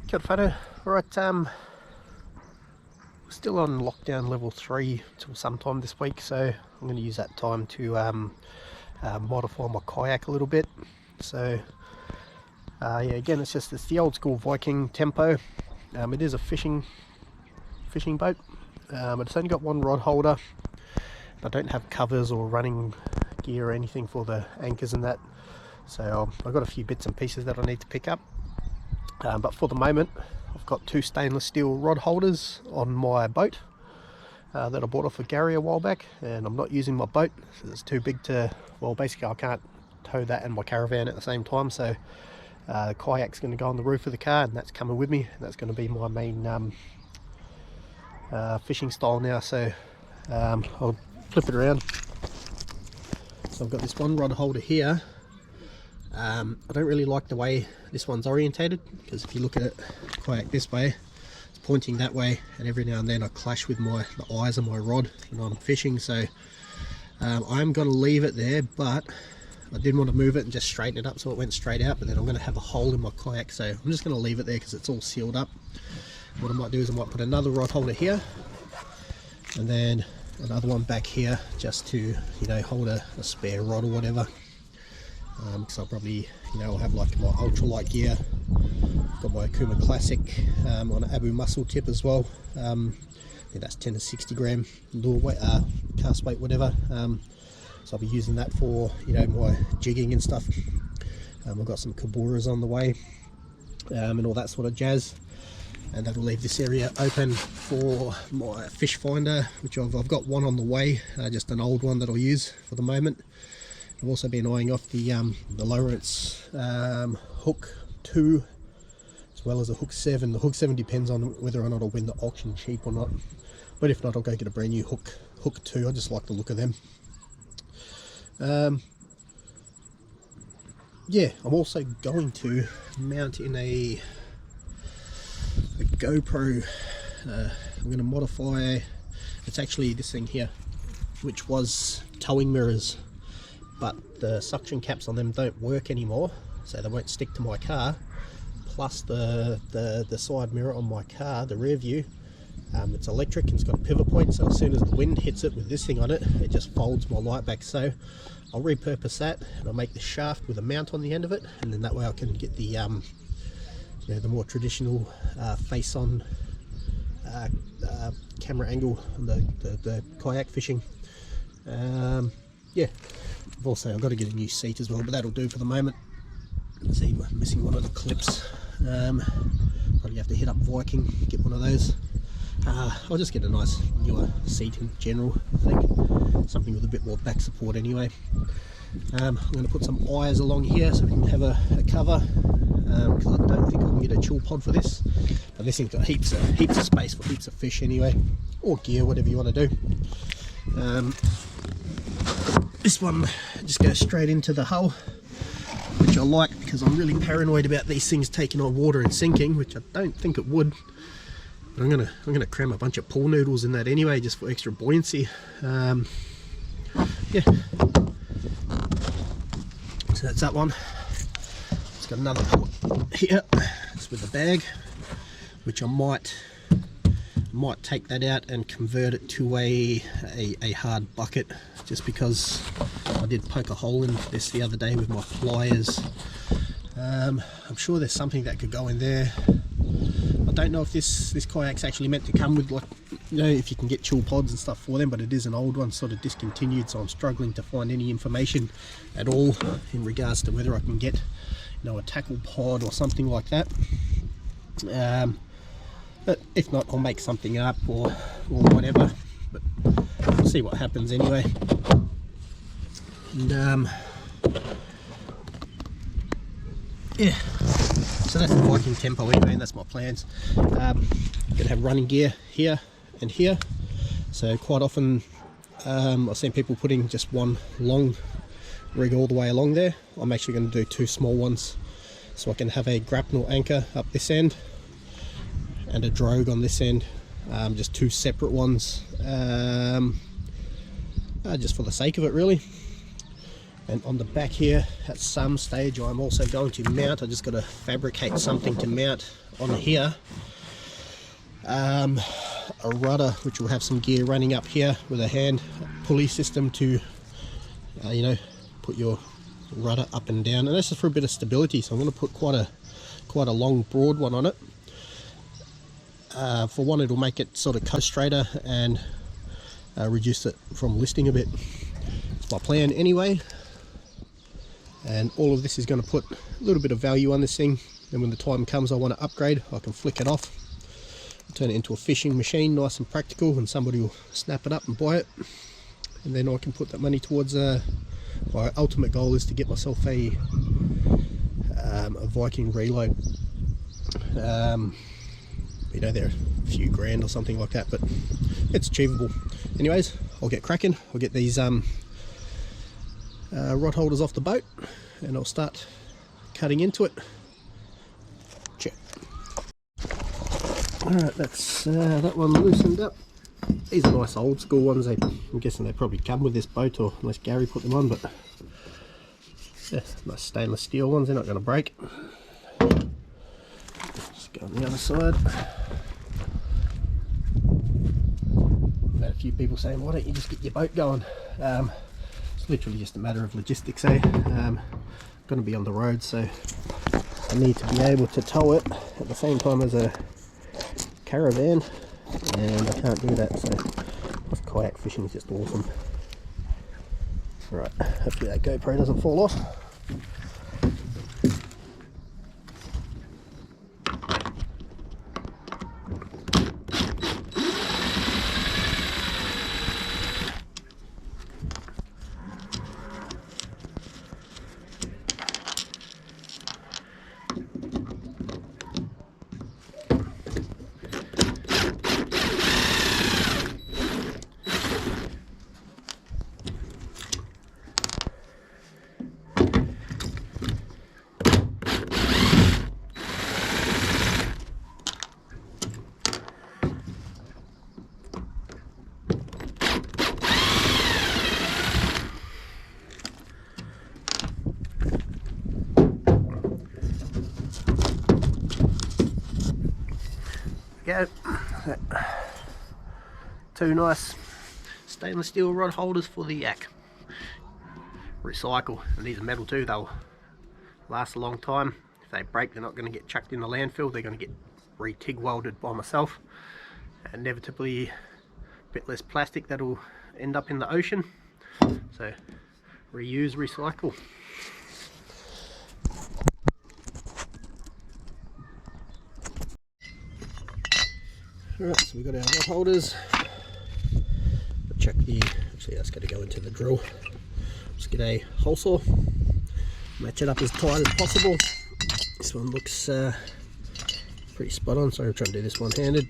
Kia ora whare. Right, we're still on lockdown level 3 till sometime this week, so I'm going to use that time to modify my kayak a little bit. So yeah, again, it's the old school Viking tempo. It is a fishing boat. It's only got one rod holder. I don't have covers or running gear or anything for the anchors and that, so I've got a few bits and pieces that I need to pick up. But for the moment, I've got two stainless steel rod holders on my boat that I bought off of Gary a while back, and I'm not using my boat because it's too big to, well, basically I can't tow that and my caravan at the same time, so the kayak's going to go on the roof of the car, and that's coming with me, and that's going to be my main fishing style now. So I'll flip it around. So I've got this one rod holder here. I don't really like the way this one's orientated, because if you look at it kayak this way, it's pointing that way, and every now and then I clash with the eyes of my rod when I'm fishing. So I'm going to leave it there, but I didn't want to move it and just straighten it up so it went straight out, but then I'm going to have a hole in my kayak, so I'm just going to leave it there because it's all sealed up. What I might do is I might put another rod holder here and then another one back here, just to, you know, hold a spare rod or whatever. Because I'll probably, you know, I'll have like my ultralight gear. I've got my Akuma Classic on an Abu muscle tip as well. I think that's 10 to 60 gram lure weight, cast weight, whatever. So I'll be using that for, you know, my jigging and stuff. I've got some Koburas on the way, and all that sort of jazz. And that'll leave this area open for my fish finder, which I've got one on the way, just an old one that I'll use for the moment. I've also been eyeing off the Lowrance hook 2 as well as a hook 7. The hook 7 depends on whether or not I'll win the auction cheap or not, but if not, I'll go get a brand new hook 2. I just like the look of them. Yeah, I'm also going to mount in a Gopro. I'm going to modify, it's actually this thing here, which was towing mirrors, but the suction caps on them don't work anymore, so they won't stick to my car. Plus the side mirror on my car, the rear view, it's electric and it's got a pivot point, so as soon as the wind hits it with this thing on it, it just folds my light back. So I'll repurpose that, and I'll make the shaft with a mount on the end of it, and then that way I can get the you know, the more traditional face-on camera angle on the kayak fishing. Yeah, I've got to get a new seat as well, but that'll do for the moment. Let's see, I'm missing one of the clips. Probably have to hit up Viking, get one of those. I'll just get a nice newer seat in general, I think. Something with a bit more back support anyway. I'm going to put some wires along here so we can have a cover, because I don't think I can get a chill pod for this. But this thing's got heaps of space for heaps of fish anyway, or gear, whatever you want to do. This one just goes straight into the hull, which I like because I'm really paranoid about these things taking on water and sinking, which I don't think it would. But I'm gonna cram a bunch of pool noodles in that anyway, just for extra buoyancy. Yeah. So that's that one. It's got another port here, just with the bag, which I might take that out and convert it to a hard bucket, just because I did poke a hole in this the other day with my pliers. I'm sure there's something that could go in there. I don't know if this kayak's actually meant to come with, like, you know, if you can get chill pods and stuff for them, but it is an old one, sort of discontinued, so I'm struggling to find any information at all in regards to whether I can get, you know, a tackle pod or something like that. But if not, I'll make something up or whatever, but we'll see what happens anyway. And yeah, so that's the Viking tempo anyway, and that's my plans. I'm gonna have running gear here and here, so quite often I've seen people putting just one long rig all the way along there. I'm actually going to do two small ones, so I can have a grapnel anchor up this end and a drogue on this end, just two separate ones, just for the sake of it really. And on the back here, at some stage, I'm also going to mount, I just got to fabricate something to mount on here, a rudder which will have some gear running up here with a hand pulley system to you know, put your rudder up and down, and that's just for a bit of stability. So I'm going to put quite a long broad one on it. For one, it'll make it sort of coast straighter and reduce it from listing a bit. It's my plan anyway, and all of this is going to put a little bit of value on this thing, and when the time comes I want to upgrade, I can flick it off, turn it into a fishing machine, nice and practical, and somebody will snap it up and buy it, and then I can put that money towards my ultimate goal is to get myself a Viking reload. You know, they're a few grand or something like that, but it's achievable. Anyways, I'll get cracking. I'll get these rod holders off the boat and I'll start cutting into it. Check. Alright, that's that one loosened up. These are nice old school ones. I'm guessing they probably come with this boat, or unless Gary put them on, but yeah, nice stainless steel ones, they're not going to break. Just go on the other side. Had a few people saying, why don't you just get your boat going? It's literally just a matter of logistics, eh? I'm going to be on the road, so I need to be able to tow it at the same time as a caravan, and I can't do that, so this kayak fishing is just awesome. Right, hopefully that GoPro doesn't fall off. Go. Two nice stainless steel rod holders for the yak. Recycle, and these are metal too, they'll last a long time. If they break, they're not going to get chucked in the landfill, they're going to get re-TIG welded by myself. Inevitably a bit less plastic that'll end up in the ocean, so reuse, recycle. Alright, so we've got our rod holders. Check the, actually that's going to go into the drill. Just get a hole saw, match it up as tight as possible. This one looks pretty spot on, so I'm trying to do this one-handed.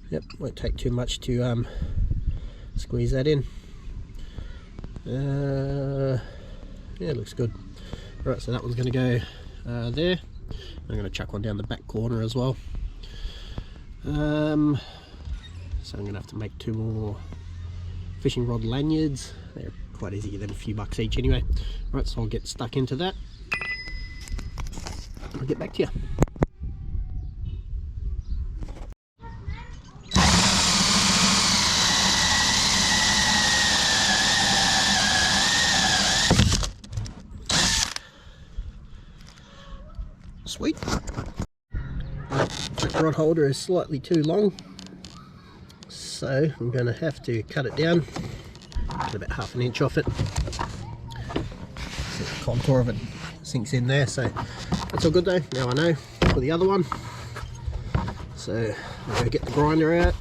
Yep, won't take too much to squeeze that in. Yeah, it looks good. Right, so that one's going to go there. I'm going to chuck one down the back corner as well. So I'm going to have to make two more fishing rod lanyards. They're quite easy, they're a few bucks each anyway. Right, so I'll get stuck into that. I'll get back to you. Sweet. The rod holder is slightly too long, so I'm going to have to cut it down, get about half an inch off it. So the contour of it sinks in there, so that's all good though. Now I know for the other one. So I'm going to get the grinder out.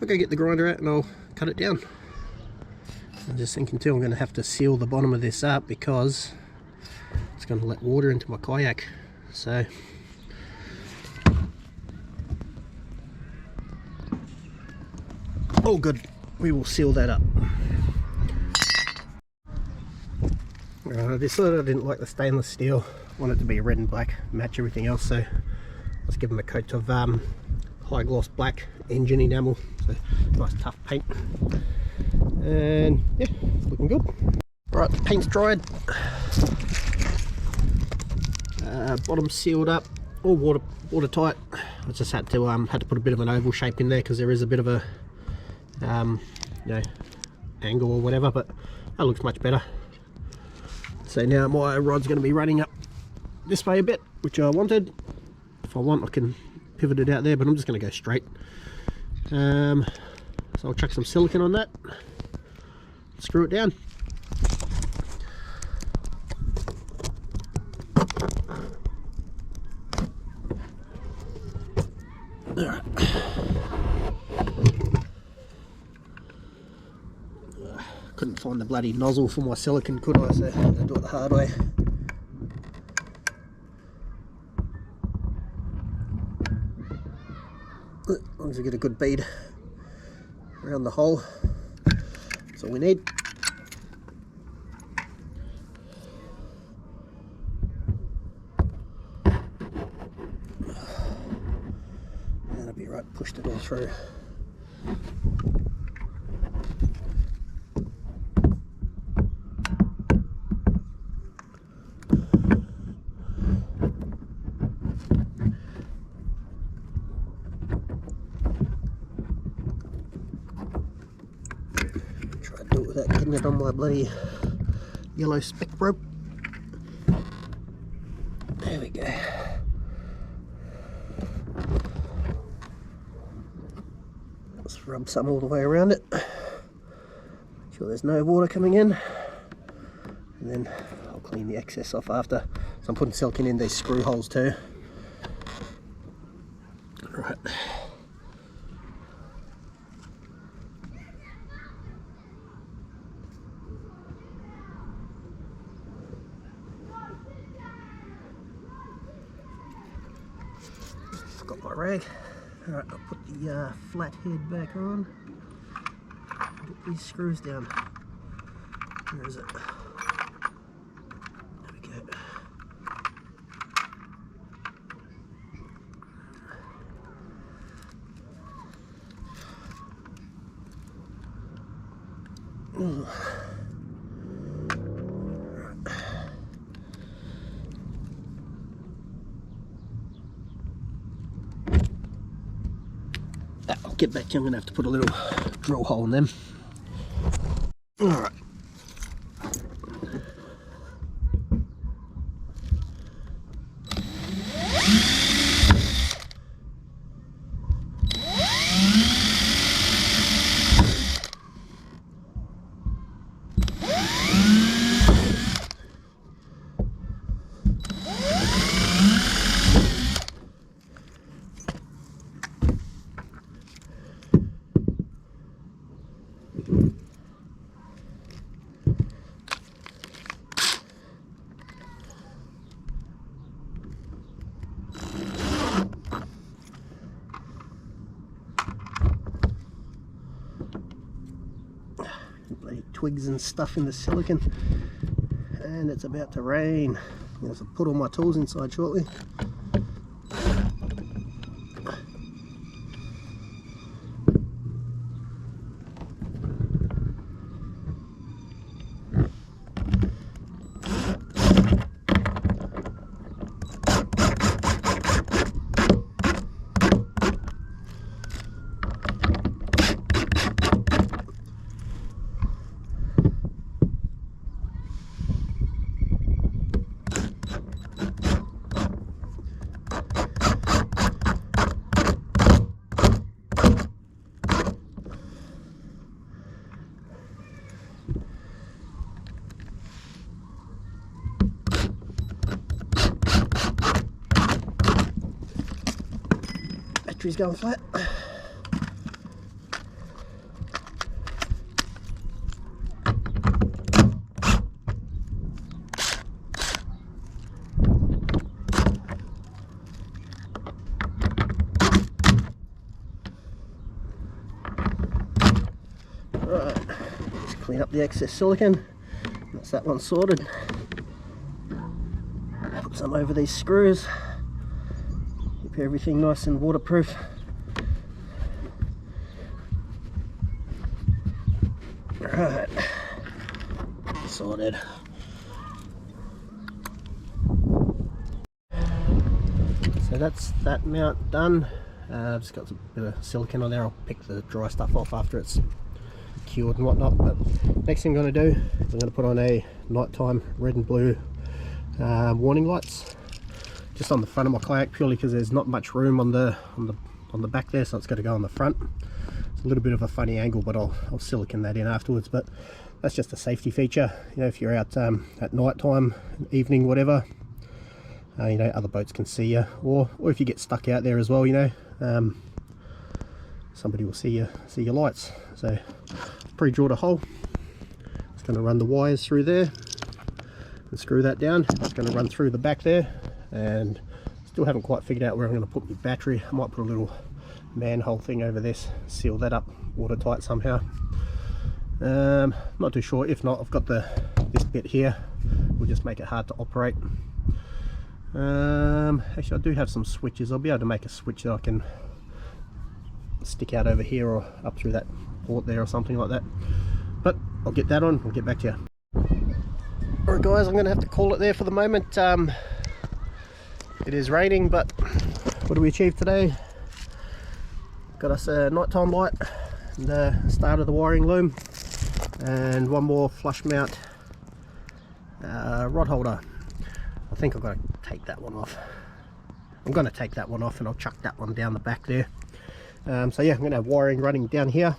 I'll go get the grinder out and I'll cut it down. I'm just thinking too, I'm going to have to seal the bottom of this up because it's going to let water into my kayak. So all good, we will seal that up. I decided I didn't like the stainless steel, I want it to be red and black, match everything else, so let's give them a coat of high gloss black engine enamel, so nice tough paint. And yeah, looking good. Right, the paint's dried. Bottom sealed up, all watertight. I just had to put a bit of an oval shape in there because there is a bit of a you know, angle or whatever, but that looks much better. So now my rod's going to be running up this way a bit, which I wanted. If I want, I can pivot it out there, but I'm just going to go straight. So I'll chuck some silicone on that, screw it down. Alright. Couldn't find the bloody nozzle for my silicone, could I? So I had to do it the hard way. As long as we get a good bead around the hole, that's all we need. That'll be right, pushed it all through. Without getting it on my bloody yellow spec rope. There we go. Let's rub some all the way around it. Make sure there's no water coming in. And then I'll clean the excess off after. So I'm putting silicone in these screw holes too. Right. Got my rag. Alright, I'll put the flat head back on. Get these screws down. Where is it? There we go. Ooh. I'll get back to you. I'm going to have to put a little drill hole in them. Alright. Bloody twigs and stuff in the silicone, and it's about to rain. I'm going to put all my tools inside shortly. Battery's going flat. Right, just clean up the excess silicone. That's that one sorted. Put some over these screws. Keep everything nice and waterproof. sorted. So that's that mount done. I've just got a bit of silicone on there. I'll pick the dry stuff off after it's cured and whatnot. But next thing I'm going to do is I'm going to put on a nighttime red and blue warning lights just on the front of my kayak, purely because there's not much room on the back there, so it's got to go on the front. It's a little bit of a funny angle, but I'll silicone that in afterwards. But that's just a safety feature, you know, if you're out at night time, evening, whatever. You know, other boats can see you, or if you get stuck out there as well, you know, somebody will see your lights. So pre-drilled a hole. It's going to run the wires through there and screw that down. It's going to run through the back there, and still haven't quite figured out where I'm going to put my battery. I might put a little manhole thing over this, seal that up watertight somehow. Not too sure. If not, I've got this bit here. We'll just make it hard to operate. Actually, I do have some switches. I'll be able to make a switch that I can stick out over here or up through that port there or something like that. But I'll get that on. I'll get back to you. Alright guys, I'm going to have to call it there for the moment. It is raining, but what do we achieve today? Got us a nighttime light and the start of the wiring loom, and one more flush mount rod holder. I think I've got to take that one off. I'm going to take that one off and I'll chuck that one down the back there. So yeah, I'm going to have wiring running down here,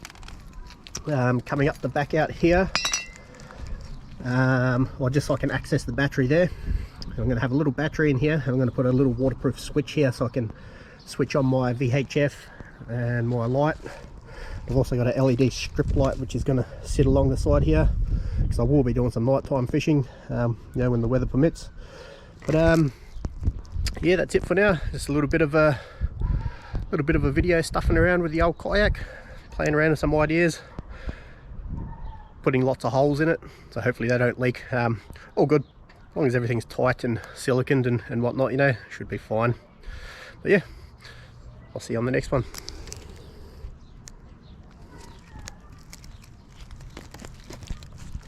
coming up the back out here, or just so I can access the battery there. I'm going to have a little battery in here, and I'm going to put a little waterproof switch here so I can switch on my VHF and my light. I've also got a LED strip light which is going to sit along the side here, because I will be doing some nighttime fishing, you know, when the weather permits. But yeah, that's it for now. Just a little bit of a video stuffing around with the old kayak, playing around with some ideas, putting lots of holes in it, so hopefully they don't leak. All good, as long as everything's tight and siliconed and whatnot, you know, should be fine. But yeah, I'll see you on the next one.